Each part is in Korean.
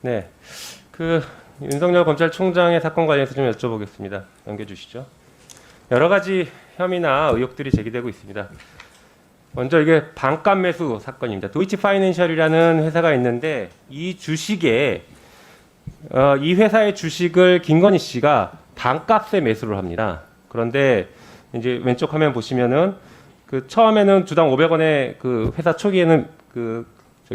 네, 윤석열 검찰총장의 사건 관련해서 좀 여쭤보겠습니다. 넘겨주시죠. 여러 가지 혐의나 의혹들이 제기되고 있습니다. 먼저 이게 반값 매수 사건입니다. 도이치 파이낸셜이라는 회사가 있는데 이 주식에 이 회사의 주식을 김건희 씨가 반값에 매수를 합니다. 그런데 이제 왼쪽 화면 보시면은 처음에는 주당 500원에 회사 초기에는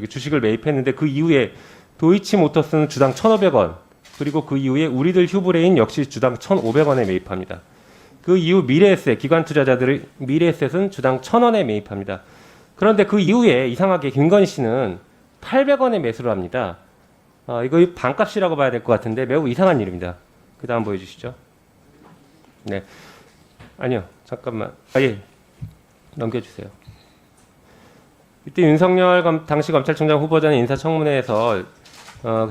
주식을 매입했는데 그 이후에 도이치모터스는 주당 1,500원, 그리고 그 이후에 우리들 휴브레인 역시 주당 1,500원에 매입합니다. 그 이후 미래에셋, 기관 투자자들의 미래에셋은 주당 1,000원에 매입합니다. 그런데 그 이후에 이상하게 김건희 씨는 800원에 매수를 합니다. 이거 반값이라고 봐야 될 것 같은데 매우 이상한 일입니다. 그 다음 보여주시죠. 네. 아니요. 잠깐만. 예. 넘겨주세요. 이때 윤석열 당시 검찰총장 후보자는 인사청문회에서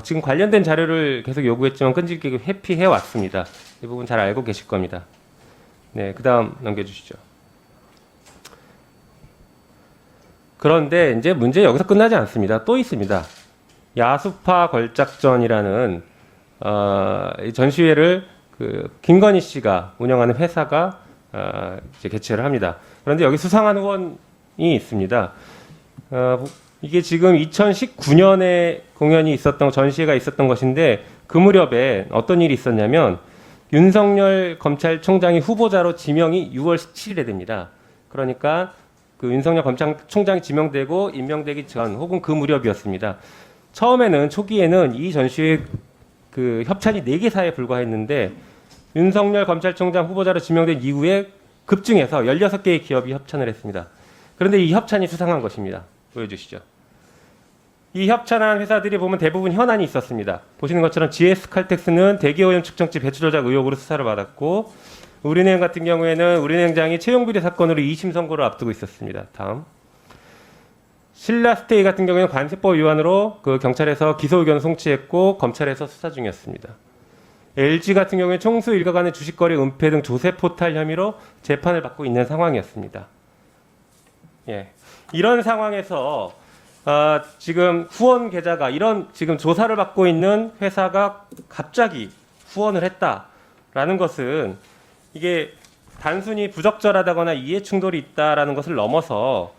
지금 관련된 자료를 계속 요구했지만 끈질기게 회피해 왔습니다. 이 부분 잘 알고 계실 겁니다. 네, 그 다음 넘겨주시죠. 그런데 이제 문제 여기서 끝나지 않습니다. 또 있습니다. 야수파 걸작전이라는 전시회를 김건희 씨가 운영하는 회사가 이제 개최를 합니다. 그런데 여기 수상한 후원이 있습니다. 이게 지금 2019년에 공연이 있었던 전시회가 있었던 것인데 그 무렵에 어떤 일이 있었냐면 윤석열 검찰총장이 후보자로 지명이 6월 17일에 됩니다. 그러니까 윤석열 검찰총장이 지명되고 임명되기 전 혹은 그 무렵이었습니다. 처음에는 초기에는 이 전시회 협찬이 4개사에 불과했는데 윤석열 검찰총장 후보자로 지명된 이후에 급증해서 16개의 기업이 협찬을 했습니다. 그런데 이 협찬이 수상한 것입니다. 보여주시죠. 이 협찬한 회사들이 보면 대부분 현안이 있었습니다. 보시는 것처럼 GS칼텍스는 대기오염 측정치 배치 조작 의혹으로 수사를 받았고, 우리은행 같은 경우에는 우리은행장이 채용비리 사건으로 2심 선고를 앞두고 있었습니다. 다음. 신라스테이 같은 경우에는 관세법 위반으로 경찰에서 기소 의견을 송치했고 검찰에서 수사 중이었습니다. LG 같은 경우에 총수 일가간의 주식거래 은폐 등 조세 포탈 혐의로 재판을 받고 있는 상황이었습니다. 예. 이런 상황에서 지금 후원 계좌가 이런 지금 조사를 받고 있는 회사가 갑자기 후원을 했다라는 것은 이게 단순히 부적절하다거나 이해 충돌이 있다라는 것을 넘어서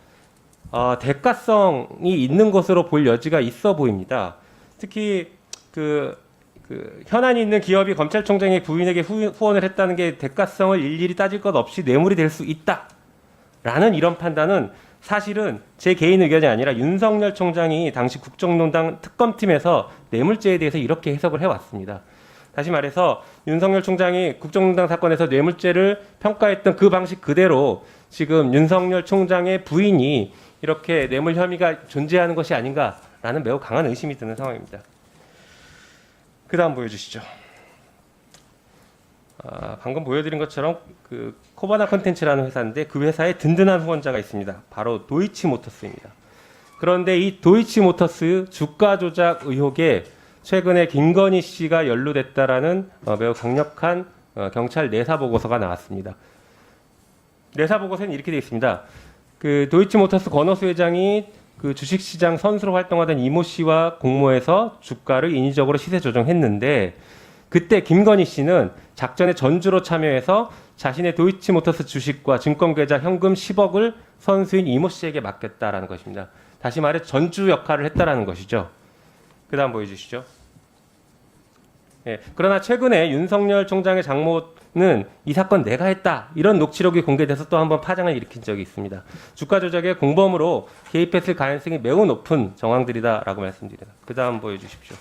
대가성이 있는 것으로 볼 여지가 있어 보입니다. 특히 현안이 있는 기업이 검찰총장의 부인에게 후원을 했다는 게 대가성을 일일이 따질 것 없이 뇌물이 될 수 있다라는 이런 판단은 사실은 제 개인 의견이 아니라 윤석열 총장이 당시 국정농단 특검팀에서 뇌물죄에 대해서 이렇게 해석을 해왔습니다. 다시 말해서 윤석열 총장이 국정농단 사건에서 뇌물죄를 평가했던 그 방식 그대로 지금 윤석열 총장의 부인이 이렇게 뇌물 혐의가 존재하는 것이 아닌가라는 매우 강한 의심이 드는 상황입니다. 그 다음 보여주시죠. 방금 보여드린 것처럼 코바나 컨텐츠라는 회사인데 그 회사에 든든한 후원자가 있습니다. 바로 도이치모터스입니다. 그런데 이 도이치모터스 주가 조작 의혹에 최근에 김건희 씨가 연루됐다라는 매우 강력한 경찰 내사 보고서가 나왔습니다. 내사 보고서는 이렇게 되어 있습니다. 도이치모터스 권오수 회장이 주식시장 선수로 활동하던 이모 씨와 공모해서 주가를 인위적으로 시세 조정했는데 그때 김건희 씨는 작전에 전주로 참여해서 자신의 도이치모터스 주식과 증권계좌 현금 10억을 선수인 이모 씨에게 맡겼다라는 것입니다. 다시 말해 전주 역할을 했다라는 것이죠. 그 다음 보여주시죠. 예, 그러나 최근에 윤석열 총장의 장모는 이 사건 내가 했다 이런 녹취록이 공개돼서 또 한번 파장을 일으킨 적이 있습니다. 주가 조작에 공범으로 개입했을 가능성이 매우 높은 정황들이다라고 말씀드립니다. 그 다음 보여주십시오.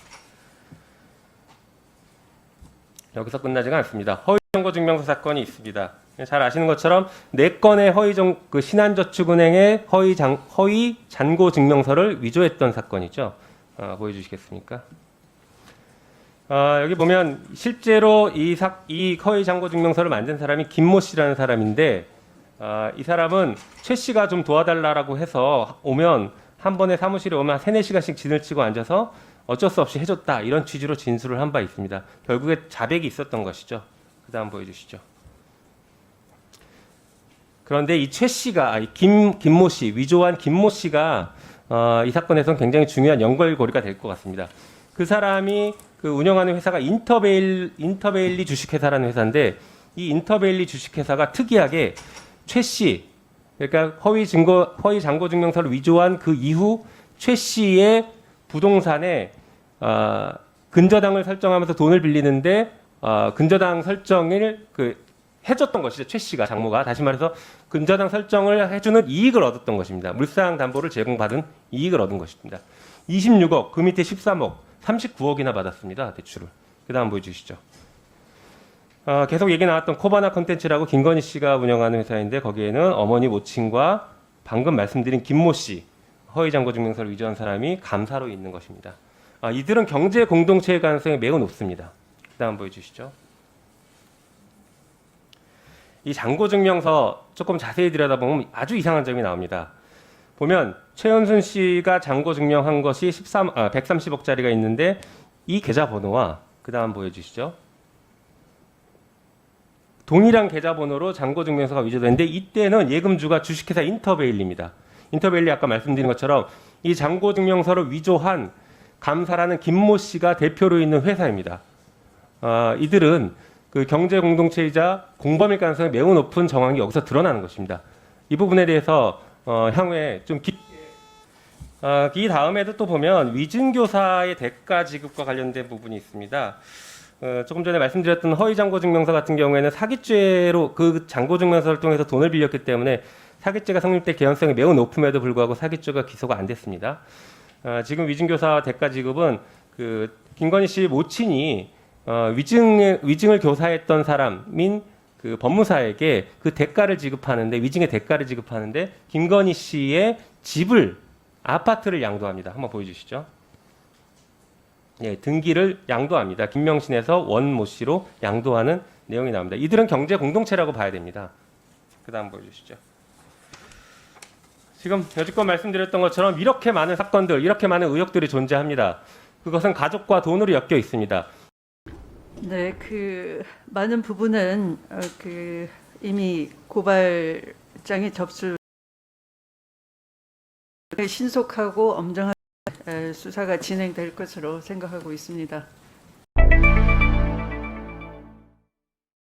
여기서 끝나지가 않습니다. 허위정보증명서 사건이 있습니다. 잘 아시는 것처럼 4건의 신한저축은행의 허위 잔고증명서를 위조했던 사건이죠. 보여주시겠습니까? 여기 보면 실제로 이 허위 잔고증명서를 만든 사람이 김모 씨라는 사람인데 이 사람은 최 씨가 좀 도와달라고 해서 한 번에 사무실에 오면 한 3-4시간씩 진을 치고 앉아서 어쩔 수 없이 해줬다 이런 취지로 진술을 한 바 있습니다. 결국에 자백이 있었던 것이죠. 그 다음 보여주시죠. 그런데 이 최 씨가 김모 씨, 위조한 김모 씨가 이 사건에서는 굉장히 중요한 연결고리가 될 것 같습니다. 그 사람이 그 운영하는 회사가 인터베일리 주식회사라는 회사인데 이 인터베일리 주식회사가 특이하게 최 씨, 그러니까 허위 잔고 증명서를 위조한 그 이후 최 씨의 부동산에 근저당을 설정하면서 돈을 빌리는데 근저당 설정을 해줬던 것이죠. 최 씨가 장모가 다시 말해서 근저당 설정을 해주는 이익을 얻었던 것입니다. 물상 담보를 제공받은 이익을 얻은 것입니다. 26억, 그 밑에 13억, 39억이나 받았습니다. 대출을. 그 다음 보여주시죠. 계속 얘기 나왔던 코바나 컨텐츠라고 김건희 씨가 운영하는 회사인데 거기에는 어머니 모친과 방금 말씀드린 김모 씨, 허위 잔고 증명서를 위조한 사람이 감사로 있는 것입니다. 이들은 경제 공동체의 가능성이 매우 높습니다. 그 다음 보여주시죠. 이 잔고 증명서 조금 자세히 들여다보면 아주 이상한 점이 나옵니다. 보면 최은순 씨가 잔고 증명한 것이 130억짜리가 있는데 이 계좌번호와 그 다음 보여주시죠. 동일한 계좌번호로 잔고 증명서가 위조됐는데 이때는 예금주가 주식회사 인터베일리입니다. 인터베일리 아까 말씀드린 것처럼 이 잔고 증명서를 위조한 감사라는 김모 씨가 대표로 있는 회사입니다. 이들은 그 경제 공동체이자 공범일 가능성이 매우 높은 정황이 여기서 드러나는 것입니다. 이 부분에 대해서 향후에 좀 깊게 이 다음에도 또 보면 위증교사의 대가 지급과 관련된 부분이 있습니다. 조금 전에 말씀드렸던 허위잔고 증명서 같은 경우에는 사기죄로 그 잔고 증명서를 통해서 돈을 빌렸기 때문에 사기죄가 성립될 개연성이 매우 높음에도 불구하고 사기죄가 기소가 안 됐습니다. 지금 위증교사 대가 지급은 그 김건희 씨 모친이 위증을 교사했던 사람인 그 법무사에게 그 대가를 지급하는데 위증의 대가를 지급하는데 김건희 씨의 집을 아파트를 양도합니다. 한번 보여주시죠. 예, 등기를 양도합니다. 김명신에서 원모 씨로 양도하는 내용이 나옵니다. 이들은 경제 공동체라고 봐야 됩니다. 그 다음 보여주시죠. 지금 여지껏 말씀드렸던 것처럼 이렇게 많은 사건들, 이렇게 많은 의혹들이 존재합니다. 그것은 가족과 돈으로 엮여 있습니다. 네, 많은 부분은 이미 고발장이 신속하고 엄정한 수사가 진행될 것으로 생각하고 있습니다.